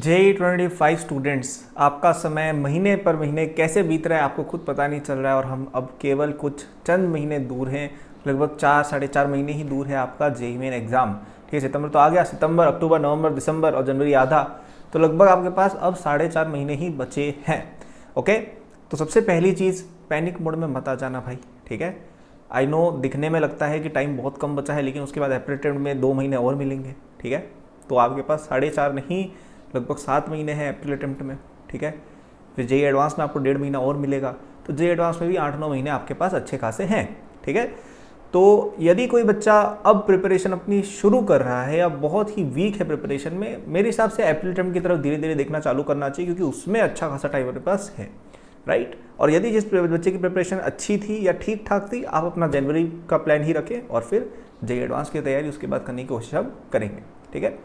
J25 students, आपका समय महीने पर महीने कैसे बीत रहा है आपको खुद पता नहीं चल रहा है। और हम अब केवल कुछ चंद महीने दूर हैं, लगभग 4-4.5 महीने ही दूर है आपका जेईई मेन एग्ज़ाम। ठीक है, सितंबर तो आ गया, सितंबर, अक्टूबर, नवंबर, दिसंबर और जनवरी आधा, तो लगभग आपके पास अब 4.5 महीने ही बचे हैं। ओके, तो सबसे पहली चीज़, पैनिक मोड में मत आ जाना भाई। ठीक है, आई नो दिखने में लगता है कि टाइम बहुत कम बचा है, लेकिन उसके बाद अप्रैल अटेम्प्ट में 2 महीने और मिलेंगे। ठीक है, तो आपके पास 4.5 नहीं लगभग 7 महीने हैं अप्रैल अटेम्प्ट में। ठीक है, फिर जेईई एडवांस में आपको 1.5 महीना और मिलेगा, तो जेईई एडवांस में भी 8-9 महीने आपके पास अच्छे खासे हैं। ठीक है, तो यदि कोई बच्चा अब प्रिपरेशन अपनी शुरू कर रहा है या बहुत ही वीक है प्रिपरेशन में, मेरे हिसाब से अप्रैल अटेम्प्ट की तरफ धीरे धीरे देखना चालू करना चाहिए, क्योंकि उसमें अच्छा खासा टाइम अपने पास है। राइट, और यदि जिस बच्चे की प्रिपरेशन अच्छी थी या ठीक ठाक थी, आप अपना जनवरी का प्लान ही रखें और फिर जेईई एडवांस की तैयारी उसके बाद करने की कोशिश अब करेंगे। ठीक है,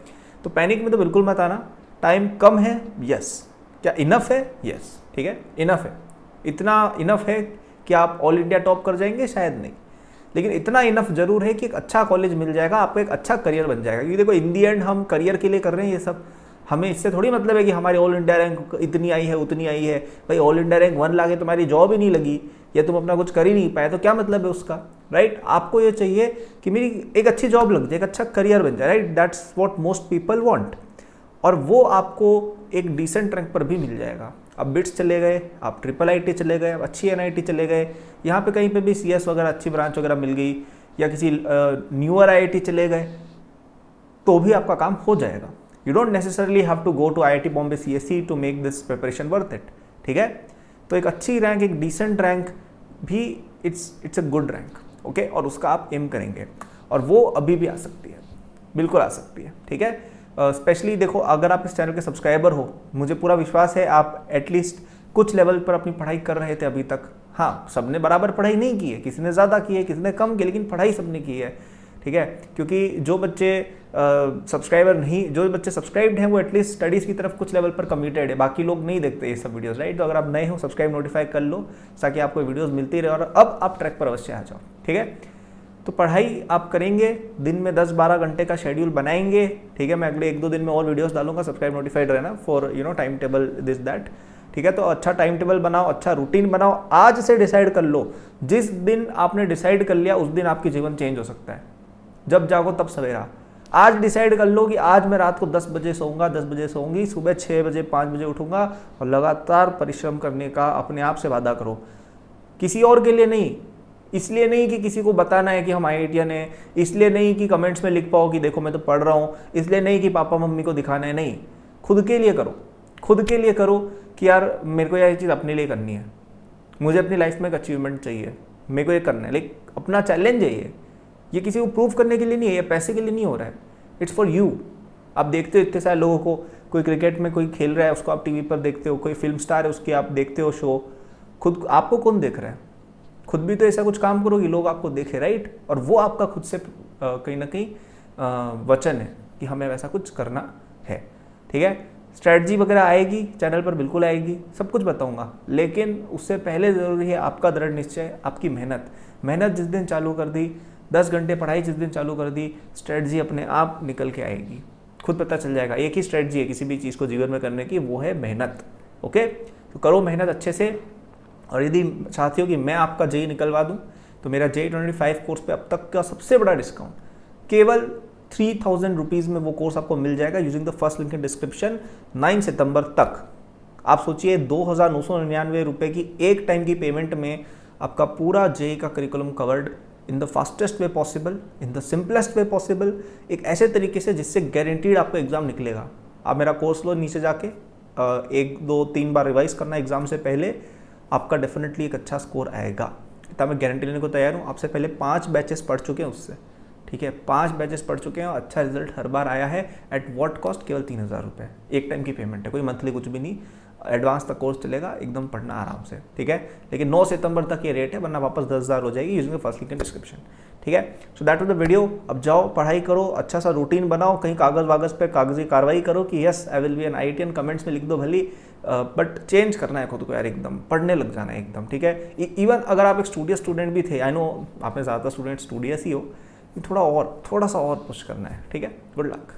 तो पैनिक में तो बिल्कुल मत आना। टाइम कम है, यस। क्या इनफ है? यस। ठीक है, इनफ है। इतना इनफ है कि आप ऑल इंडिया टॉप कर जाएंगे, शायद नहीं, लेकिन इतना इनफ जरूर है कि एक अच्छा कॉलेज मिल जाएगा, आपको एक अच्छा करियर बन जाएगा। क्योंकि देखो, इन दी एंड हम करियर के लिए कर रहे हैं ये सब। हमें इससे थोड़ी मतलब है कि हमारी ऑल इंडिया रैंक इतनी आई है उतनी आई है। भाई, ऑल इंडिया रैंक 1 लाके तुम्हारी जॉब ही नहीं लगी या तुम अपना कुछ कर ही नहीं पाए, तो क्या मतलब है उसका। राइट, आपको ये चाहिए कि मेरी एक अच्छी जॉब लग जाए, एक अच्छा करियर बन जाए। Right, that's what most people want, और वो आपको एक डिसेंट रैंक पर भी मिल जाएगा। अब बिट्स चले गए, आप ट्रिपल आईटी चले गए, अब अच्छी एनआईटी चले गए, यहाँ पे कहीं पे भी सीएस वगैरह अच्छी ब्रांच वगैरह मिल गई, या किसी न्यूअर आईआईटी चले गए, तो भी आपका काम हो जाएगा। You don't necessarily have to go to IIT Bombay CSC to make this preparation worth it. ठीक है, तो एक अच्छी रैंक, एक डिसेंट रैंक भी it's a good rank. Okay, और उसका आप एम करेंगे, और वो अभी भी आ सकती है, बिल्कुल आ सकती है। ठीक है, स्पेशली देखो, अगर आप इस चैनल के सब्सक्राइबर हो, मुझे पूरा विश्वास है आप एटलीस्ट कुछ लेवल पर अपनी पढ़ाई कर रहे थे अभी तक। हाँ, सबने बराबर पढ़ाई नहीं की है, किसी ने ज़्यादा की है, किसी ने कम की, लेकिन पढ़ाई सबने की है। ठीक है, क्योंकि जो बच्चे सब्सक्राइब्ड हैं वो एटलीस्ट स्टडीज़ की तरफ कुछ लेवल पर कमिटेड है। बाकी लोग नहीं देखते ये सब वीडियोस। राइट, तो अगर आप नए हो, सब्सक्राइब नोटिफाई कर लो, ताकि आपको वीडियोस मिलती रहे, और अब आप ट्रैक पर अवश्य आ जाओ। ठीक है, तो पढ़ाई आप करेंगे, दिन में 10-12 घंटे का शेड्यूल बनाएंगे। ठीक है, मैं अगले 1-2 दिन में और वीडियोस डालूंगा, सब्सक्राइब नोटिफाइड रहना for time table this that. ठीक है, तो अच्छा टाइम टेबल बनाओ, अच्छा रूटीन बनाओ। आज से डिसाइड कर लो, जिस दिन आपने डिसाइड कर लिया उस दिन आपकी जीवन चेंज हो सकता है। जब जागो तब सवेरा। आज डिसाइड कर लो कि आज मैं रात को 10 बजे सोऊंगा, 10 बजे सोऊंगी, सुबह 6 बजे 5 बजे उठूंगा, और लगातार परिश्रम करने का अपने आप से वादा करो। किसी और के लिए नहीं, इसलिए नहीं कि किसी को बताना है कि हम आईआईटीएन है, इसलिए नहीं कि कमेंट्स में लिख पाओ कि देखो मैं तो पढ़ रहा हूँ, इसलिए नहीं कि पापा मम्मी को दिखाना है। नहीं, खुद के लिए करो। खुद के लिए करो कि यार मेरे को यह चीज़ अपने लिए करनी है, मुझे अपनी लाइफ में एक अचीवमेंट चाहिए, मेरे को ये करना है। लेकिन अपना चैलेंज है ये किसी को प्रूव करने के लिए नहीं है, ये पैसे के लिए नहीं हो रहा है, इट्स फॉर यू। आप देखते हो इतने सारे लोगों को, कोई क्रिकेट में कोई खेल रहा है उसको आप टीवी पर देखते हो, कोई फिल्म स्टार है उसकी आप देखते हो शो। खुद आपको कौन देख रहा है? खुद भी तो ऐसा कुछ काम करो कि लोग आपको देखें। राइट, और वो आपका खुद से कहीं ना कहीं वचन है कि हमें वैसा कुछ करना है। ठीक है, स्ट्रैटेजी वगैरह आएगी चैनल पर, बिल्कुल आएगी, सब कुछ बताऊंगा, लेकिन उससे पहले ज़रूरी है आपका दृढ़ निश्चय, आपकी मेहनत जिस दिन चालू कर दी, 10 घंटे पढ़ाई जिस दिन चालू कर दी, स्ट्रैटेजी अपने आप निकल के आएगी, खुद पता चल जाएगा। एक ही स्ट्रैटेजी है किसी भी चीज़ को जीवन में करने की, वो है मेहनत। ओके, तो करो मेहनत अच्छे से। और यदि चाहते हो कि मैं आपका जेईई निकलवा दूं, तो मेरा J25 कोर्स पे अब तक का सबसे बड़ा डिस्काउंट, केवल 3000 रुपीज़ में वो कोर्स आपको मिल जाएगा, using the first link in description. 9 सितंबर तक आप सोचिए, 2999 रुपये की एक टाइम की पेमेंट में आपका पूरा जेईई का curriculum covered in the fastest way possible, in the simplest way possible, एक ऐसे तरीके से जिससे गारंटीड आपको एग्जाम निकलेगा। आप मेरा कोर्स लो, नीचे जाके 1-2-3 बार रिवाइज करना एग्जाम से पहले, आपका डेफिनेटली एक अच्छा स्कोर आएगा, इतना मैं गारंटी लेने को तैयार हूँ। आपसे पहले 5 बैचेस पढ़ चुके हैं उससे। ठीक है, 5 बैचेस पढ़ चुके हैं और अच्छा रिजल्ट हर बार आया है। At what cost? केवल 3000 रुपये एक टाइम की पेमेंट है, कोई मंथली कुछ भी नहीं। एडवांस तक कोर्स चलेगा, एकदम पढ़ना आराम से। ठीक है, लेकिन 9 सितंबर तक ये रेट है, वरना वापस 10,000 हो जाएगी using the first link in description. ठीक है, so that was the video. अब जाओ पढ़ाई करो, अच्छा सा रूटीन बनाओ, कहीं कागज वागज पे कागजी कार्रवाई करो कि yes I will be an IITian, comments में लिख दो भली, बट चेंज करना है खुद को यार, एकदम पढ़ने लग जाना है एकदम। ठीक है, इवन अगर आप एक स्टूडियस स्टूडेंट भी थे, आई नो आप में ज़्यादातर स्टूडेंट स्टूडियस ही हो, थोड़ा सा और पुश करना है। ठीक है, गुड लक।